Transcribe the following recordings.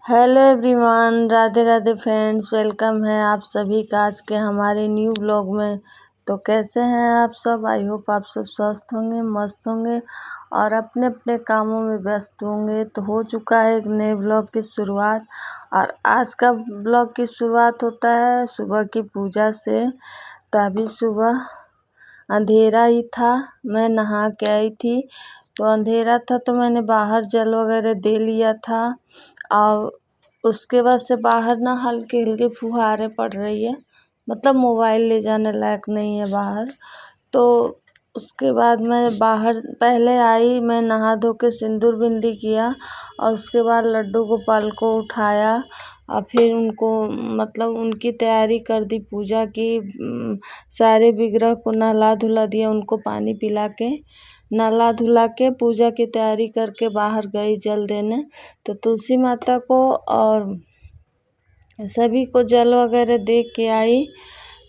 Hello everyone, Radhe Radhe friends. Welcome है आप सभी का आज के हमारे न्यू ब्लॉग में। तो कैसे हैं आप सब? आई होप आप सब स्वस्थ होंगे, मस्त होंगे और अपने अपने कामों में व्यस्त होंगे। तो हो चुका है एक नए ब्लॉग की शुरुआत और आज का ब्लॉग की शुरुआत होता है सुबह की पूजा से। तभी सुबह अंधेरा ही था, मैं नहा के आई थी तो अंधेरा था तो मैंने बाहर जल वगैरह दे लिया था और उसके बाद से बाहर ना हल्के हल्के फुहारे पड़ रही है, मतलब मोबाइल ले जाने लायक नहीं है बाहर। तो उसके बाद मैं बाहर पहले आई, मैं नहा धो के सिंदूर बिंदी किया और उसके बाद लड्डू गोपाल को उठाया और फिर उनको मतलब उनकी तैयारी कर दी पूजा की। सारे विग्रह को नहला धुला दिया, उनको पानी पिला के नहला धुला के पूजा की तैयारी करके बाहर गई जल देने। तो तुलसी माता को और सभी को जल वगैरह दे के आई।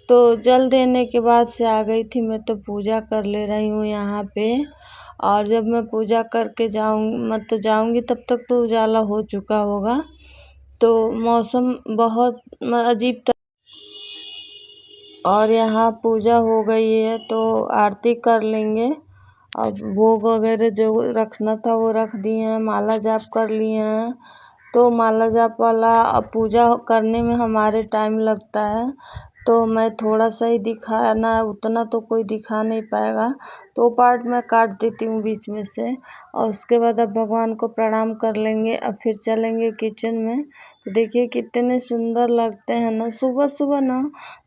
तो जल देने के बाद से आ गई थी मैं, तो पूजा कर ले रही हूँ यहाँ पे। और जब मैं पूजा करके जाऊँगी तब तक तो उजाला हो चुका होगा। तो मौसम बहुत अजीब था और यहाँ पूजा हो गई है तो आरती कर लेंगे। अब भोग वगैरह जो रखना था वो रख दिए हैं, माला जाप कर लिए हैं। तो माला जाप वाला अब पूजा करने में हमारे टाइम लगता है, तो मैं थोड़ा सा ही दिखाना है, उतना तो कोई दिखा नहीं पाएगा, तो पार्ट मैं काट देती हूँ बीच में से। और उसके बाद अब भगवान को प्रणाम कर लेंगे, अब फिर चलेंगे किचन में। तो देखिए कितने सुंदर लगते हैं ना सुबह सुबह ना,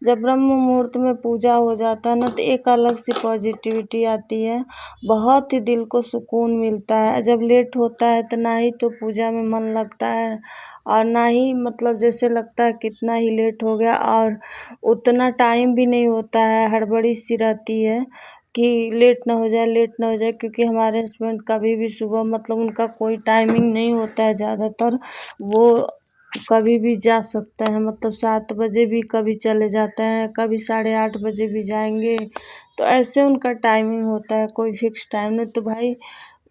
जब ब्रह्म मुहूर्त में पूजा हो जाता है ना तो एक अलग सी पॉजिटिविटी आती है, बहुत ही दिल को सुकून मिलता है। जब लेट होता है तो ना ही तो पूजा में मन लगता है और ना ही मतलब जैसे लगता है कितना ही लेट हो गया, और उतना टाइम भी नहीं होता है, हड़बड़ी सी रहती है कि लेट ना हो जाए लेट ना हो जाए। क्योंकि हमारे हस्बैंड कभी भी सुबह मतलब उनका कोई टाइमिंग नहीं होता है, ज़्यादातर वो कभी भी जा सकते हैं, मतलब 7 बजे भी कभी चले जाते हैं, कभी 8:30 बजे भी जाएंगे। तो ऐसे उनका टाइमिंग होता है, कोई फिक्स टाइम नहीं। तो भाई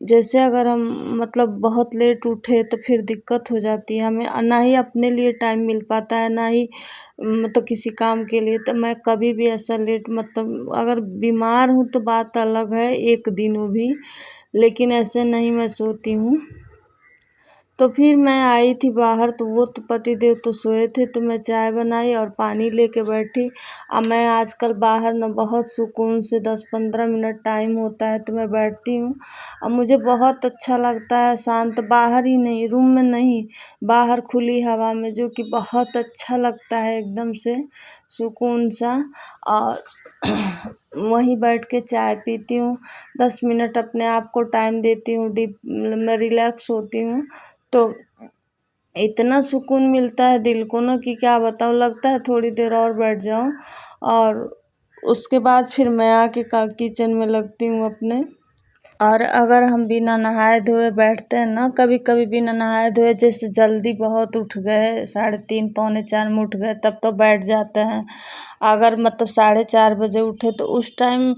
जैसे अगर हम मतलब बहुत लेट उठे तो फिर दिक्कत हो जाती है, हमें ना ही अपने लिए टाइम मिल पाता है ना ही मतलब किसी काम के लिए। तो मैं कभी भी ऐसा लेट मतलब अगर बीमार हूँ तो बात अलग है, एक दिन वो भी, लेकिन ऐसे नहीं मैं सोती हूँ। तो फिर मैं आई थी बाहर तो वो तो पतिदेव तो सोए थे, तो मैं चाय बनाई और पानी लेके बैठी। अब मैं आजकल बाहर ना बहुत सुकून से 10-15 मिनट टाइम होता है तो मैं बैठती हूँ। अब मुझे बहुत अच्छा लगता है शांत, बाहर ही नहीं, रूम में नहीं, बाहर खुली हवा में, जो कि बहुत अच्छा लगता है एकदम से सुकून सा। और वहीं बैठ के चाय पीती हूँ, 10 मिनट अपने आप को टाइम देती हूँ, डीप मैं रिलैक्स होती हूँ। तो इतना सुकून मिलता है दिल को ना कि क्या बताऊँ, लगता है थोड़ी देर और बैठ जाऊँ। और उसके बाद फिर मैं आके किचन में लगती हूँ अपने। और अगर हम बिना नहाए धोए बैठते हैं ना, कभी कभी बिना नहाए धोए जैसे जल्दी बहुत उठ गए, 3:30 पौने 4 में उठ गए तब तो बैठ जाते हैं। अगर मतलब 4:30 बजे उठे तो उस टाइम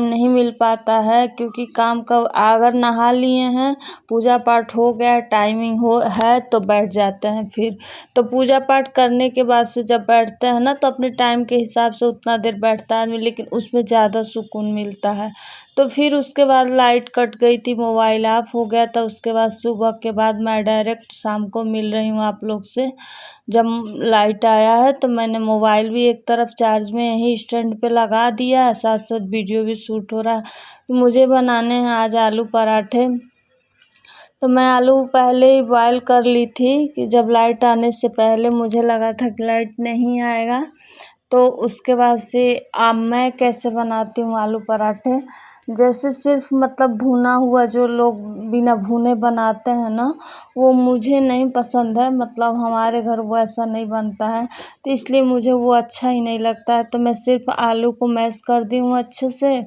नहीं मिल पाता है, क्योंकि काम का अगर नहा लिए हैं, पूजा पाठ हो गया, टाइमिंग हो है तो बैठ जाते हैं फिर। तो पूजा पाठ करने के बाद से जब बैठते हैं ना तो अपने टाइम के हिसाब से उतना देर बैठता है, लेकिन उसमें ज़्यादा सुकून मिलता है। तो फिर उसके बाद लाइट कट गई थी, मोबाइल ऑफ हो गया था। उसके बाद सुबह के बाद मैं डायरेक्ट शाम को मिल रही हूँ आप लोग से। जब लाइट आया है तो मैंने मोबाइल भी एक तरफ चार्ज में यहीं स्टैंड पे लगा दिया है, साथ साथ वीडियो भी शूट हो रहा है। तो मुझे बनाने हैं आज आलू पराठे। तो मैं आलू पहले ही बॉयल कर ली थी कि जब लाइट आने से पहले, मुझे लगा था कि लाइट नहीं आएगा। तो उसके बाद से अब मैं कैसे बनाती हूँ आलू पराठे, जैसे सिर्फ मतलब भुना हुआ, जो लोग बिना भुने बनाते हैं ना, वो मुझे नहीं पसंद है, मतलब हमारे घर वो ऐसा नहीं बनता है, तो इसलिए मुझे वो अच्छा ही नहीं लगता है। तो मैं सिर्फ आलू को मैश कर दी हूँ अच्छे से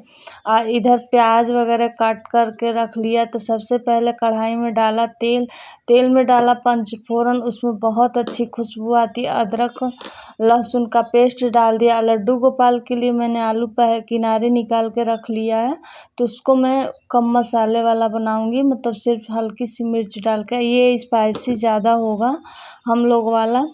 और इधर प्याज वगैरह काट करके रख लिया। तो सबसे पहले कढ़ाई में डाला तेल में डाला पंचफोरन, उसमें बहुत अच्छी खुशबू आती है, अदरक लहसुन का पेस्ट डाल दिया। लड्डू गोपाल के लिए मैंने आलू किनारे निकाल के रख लिया है तो उसको मैं कम मसाले वाला बनाऊँगी, मतलब सिर्फ हल्की सी मिर्च डाल के। ये स्पाइसी ज़्यादा होगा हम लोग वाला।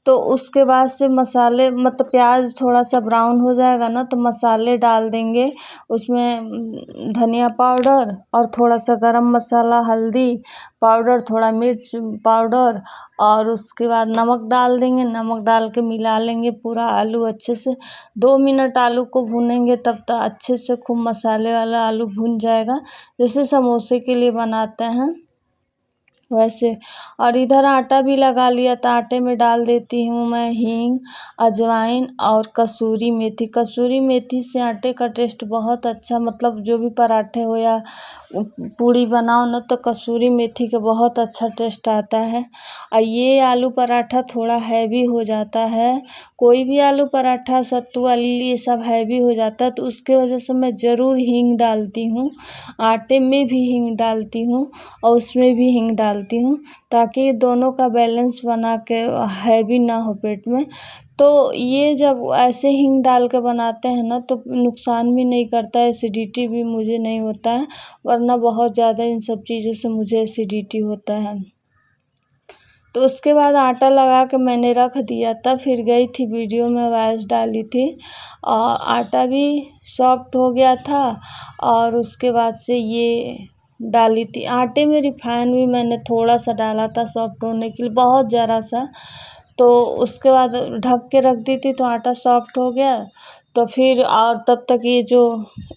तो उसके बाद से मसाले, मतलब प्याज थोड़ा सा ब्राउन हो जाएगा ना, तो मसाले डाल देंगे उसमें। धनिया पाउडर और थोड़ा सा गरम मसाला, हल्दी पाउडर, थोड़ा मिर्च पाउडर, और उसके बाद नमक डाल देंगे। नमक डाल के मिला लेंगे पूरा आलू अच्छे से। 2 मिनट आलू को भूनेंगे, तब तक अच्छे से खूब मसाले वाला आलू भून जाएगा, जैसे समोसे के लिए बनाते हैं वैसे। और इधर आटा भी लगा लिया, तो आटे में डाल देती हूँ मैं हींग, अजवाइन और कसूरी मेथी। कसूरी मेथी से आटे का टेस्ट बहुत अच्छा, मतलब जो भी पराठे हो या पूड़ी बनाओ ना, तो कसूरी मेथी का बहुत अच्छा टेस्ट आता है। और ये आलू पराठा थोड़ा हैवी हो जाता है, कोई भी आलू पराठा, सत्तू वाली, ये सब हैवी हो जाता है, तो उसके वजह से मैं ज़रूर हींग डालती हूँ। आटे में भी हींग डालती हूँ और उसमें भी हींग डालती हूँ, ताकि दोनों का बैलेंस बना के हैवी ना हो पेट में। तो ये जब ऐसे हींग डाल के बनाते हैं ना, तो नुकसान भी नहीं करता है, एसिडिटी भी मुझे नहीं होता है, वरना बहुत ज़्यादा इन सब चीज़ों से मुझे एसिडिटी होता है। तो उसके बाद आटा लगा के मैंने रख दिया था, फिर गई थी वीडियो में वॉइस डाली थी, और आटा भी सॉफ्ट हो गया था। और उसके बाद से ये डाली थी आटे में रिफाइन भी मैंने थोड़ा सा डाला था सॉफ्ट होने के लिए, बहुत ज़रा सा। तो उसके बाद ढक के रख दी थी, तो आटा सॉफ्ट हो गया। तो फिर और तब तक ये जो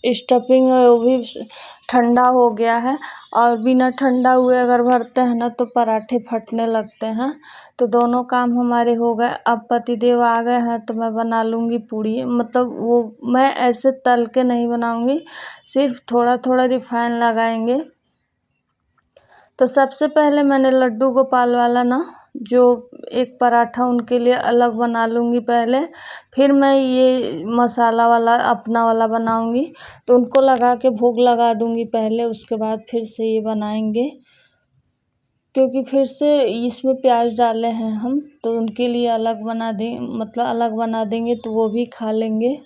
स्टफिंग है वो भी ठंडा हो गया है, और बिना ठंडा हुए अगर भरते हैं ना, तो पराठे फटने लगते हैं। तो दोनों काम हमारे हो गए। अब पतिदेव आ गए हैं, तो मैं बना लूँगी पूड़ी। मतलब वो मैं ऐसे तल के नहीं बनाऊँगी, सिर्फ थोड़ा थोड़ा रिफाइन लगाएंगे। तो सबसे पहले मैंने लड्डू गोपाल वाला ना, जो एक पराठा उनके लिए अलग बना लूँगी पहले, फिर मैं ये मसाला वाला अपना वाला बनाऊँगी। तो उनको लगा के भोग लगा दूँगी पहले, उसके बाद फिर से ये बनाएंगे, क्योंकि फिर से इसमें प्याज डाले हैं हम, तो उनके लिए अलग बना दें, मतलब अलग बना देंगे, तो वो भी खा लेंगे।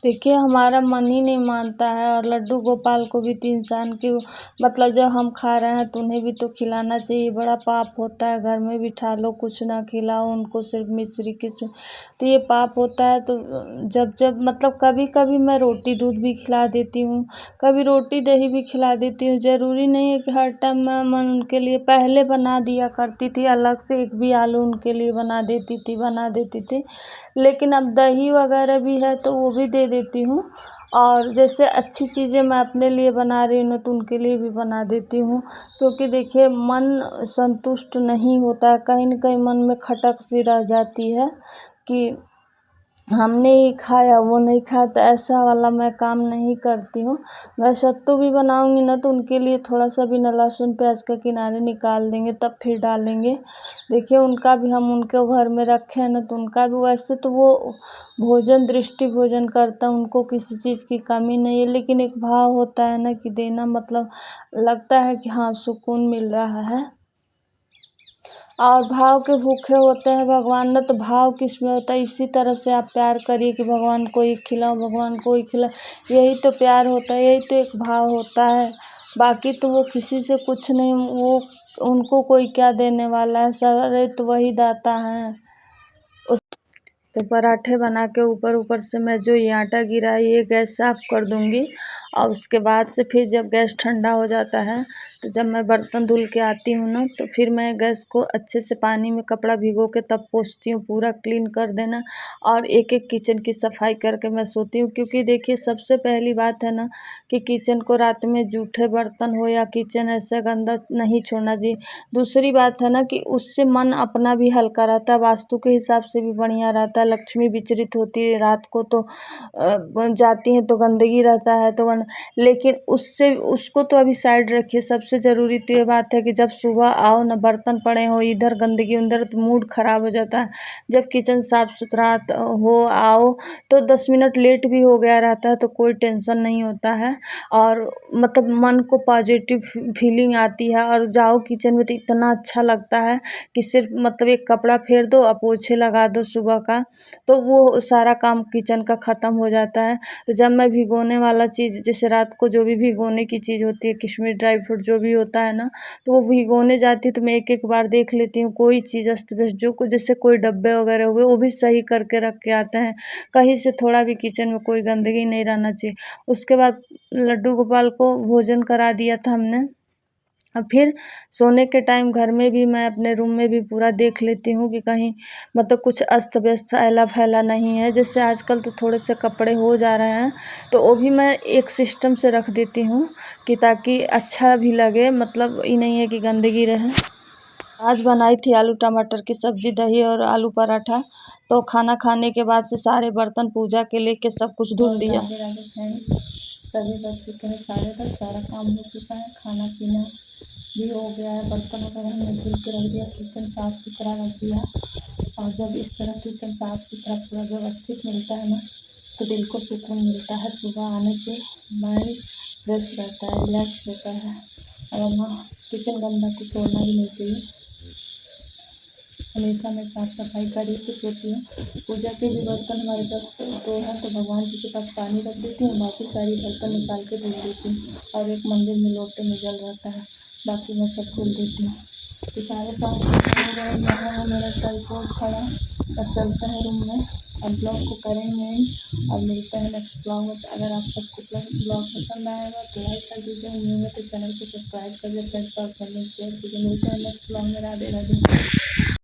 देखिए हमारा मन ही नहीं मानता है, और लड्डू गोपाल को भी तो इंसान की, मतलब जब हम खा रहे हैं तो उन्हें भी तो खिलाना चाहिए। बड़ा पाप होता है, घर में बिठा लो कुछ ना खिलाओ उनको, सिर्फ मिश्री की तो ये पाप होता है। तो जब जब मतलब कभी कभी मैं रोटी दूध भी खिला देती हूँ, कभी रोटी दही भी खिला देती हूँ। ज़रूरी नहीं है कि हर टाइम मैं उनके लिए पहले बना दिया करती थी, अलग से एक भी आलू उनके लिए बना देती थी। लेकिन अब दही वगैरह भी है तो वो भी दे देती हूँ। और जैसे अच्छी चीज़ें मैं अपने लिए बना रही हूँ, तो उनके लिए भी बना देती हूँ। क्योंकि देखिए मन संतुष्ट नहीं होता है, कहीं न कहीं मन में खटक सी रह जाती है कि हमने ये खाया वो नहीं खाया। तो ऐसा वाला मैं काम नहीं करती हूँ। मैं सत्तू भी बनाऊँगी ना, तो उनके लिए थोड़ा सा बिना लहसुन प्याज का किनारे निकाल देंगे, तब फिर डालेंगे। देखिए उनका भी, हम उनके घर में रखे हैं ना, तो उनका भी, वैसे तो वो भोजन दृष्टि भोजन करता है, उनको किसी चीज़ की कमी नहीं है। लेकिन एक भाव होता है ना कि देना, मतलब लगता है कि हाँ सुकून मिल रहा है। और भाव के भूखे होते हैं भगवान ना, तो भाव किस में होता है, इसी तरह से आप प्यार करिए कि भगवान को ही खिलाओ, भगवान को ही खिलाओ। यही तो प्यार होता है, यही तो एक भाव होता है। बाकी तो वो किसी से कुछ नहीं, वो उनको कोई क्या देने वाला है, सारे तो वही दाता है। तो पराठे बना के ऊपर ऊपर से मैं जो ये आटा गिरा है ये गैस साफ़ कर दूँगी। और उसके बाद से फिर जब गैस ठंडा हो जाता है, तो जब मैं बर्तन धुल के आती हूँ ना, तो फिर मैं गैस को अच्छे से पानी में कपड़ा भिगो के तब पोंछती हूँ, पूरा क्लीन कर देना। और एक एक किचन की सफाई करके मैं सोती हूँ। क्योंकि देखिए सबसे पहली बात है ना कि किचन को रात में जूठे बर्तन हो या किचन ऐसा गंदा नहीं छोड़ना चाहिए। दूसरी बात है ना कि उससे मन अपना भी हल्का रहता है, वास्तु के हिसाब से भी बढ़िया रहता है। लक्ष्मी विचरित होती है रात को, तो जाती हैं तो गंदगी रहता है, तो करना, लेकिन उससे उसको तो अभी साइड रखिए। सबसे ज़रूरी तो ये बात है कि जब सुबह आओ ना, बर्तन पड़े हो इधर गंदगी उधर, तो मूड ख़राब हो जाता है। जब किचन साफ़ सुथरा हो आओ तो 10 मिनट लेट भी हो गया रहता है तो कोई टेंशन नहीं होता है, और मतलब मन को पॉजिटिव फीलिंग आती है। और जाओ किचन में तो इतना अच्छा लगता है कि सिर्फ मतलब एक कपड़ा फेर दो और पोछे लगा दो सुबह का, तो वो सारा काम किचन का ख़त्म हो जाता है। तो जब मैं भिगोने वाला चीज़, जैसे रात को जो भी भिगोने की चीज़ होती है, किशमिश ड्राई फ्रूट जो भी होता है ना, तो वो भिगोने जाती हूँ तो मैं एक एक बार देख लेती हूँ कोई चीज़ अस्त व्यस्त जो जैसे कोई डब्बे वगैरह हुए वो भी सही करके रख के आते हैं, कहीं से थोड़ा भी किचन में कोई गंदगी नहीं रहना चाहिए। उसके बाद लड्डू गोपाल को भोजन करा दिया था हमने। और फिर सोने के टाइम घर में भी मैं अपने रूम में भी पूरा देख लेती हूँ कि कहीं मतलब कुछ अस्त व्यस्त फैला फैला नहीं है। जैसे आजकल तो थोड़े से कपड़े हो जा रहे हैं तो वो भी मैं एक सिस्टम से रख देती हूँ कि ताकि अच्छा भी लगे, मतलब ये नहीं है कि गंदगी रहे। आज बनाई थी आलू टमाटर की सब्जी, दही और आलू पराठा। तो खाना खाने के बाद से सारे बर्तन पूजा के लेके सब कुछ धुल दिया। राधे राधे फ्रेंड्स, सभी बच चुके हैं, सारे का सारा काम हो चुका है, खाना पीना भी हो गया है, बर्तन वगैरह हमने धुल के रख दिया, किचन साफ़ सुथरा रख दिया। और जब इस तरह किचन साफ़ सुथरा पूरा व्यवस्थित मिलता है ना, तो दिल को सुकून मिलता है। सुबह आने पे माइंड फ्रेश रहता है, रिलैक्स होता है। और ना किचन गंदा तो छोड़ना ही नहीं चाहिए। हमेशा मैं साफ़ सफाई कर ही के सोती हूँ। पूजा के भी बर्तन हमारे पास तो है, तो भगवान जी के पास पानी रख देती हूँ, बाकी सारी बर्तन निकाल के धुल देती हूँ। और एक मंदिर में लोटे में जल रहता है, बाकी मैं सब धुल देती हूँ। तो सारे साफ सुथरा हो गया। यहाँ है मेरा ट्राइपॉड खड़ा, अब चलते हैं रूम में और ब्लॉग को करेंगे और मिलते हैं नेक्स्ट ब्लॉग में। अगर आप सबको ब्लॉग पसंद आएगा तो लाइक कर दीजिए, न्यू है तो चैनल को सब्सक्राइब कर दीजिए, फ्रेंड्स और फैमिली शेयर कीजिए। मिलते हैं नेक्स्ट ब्लॉग में। राधे राधे।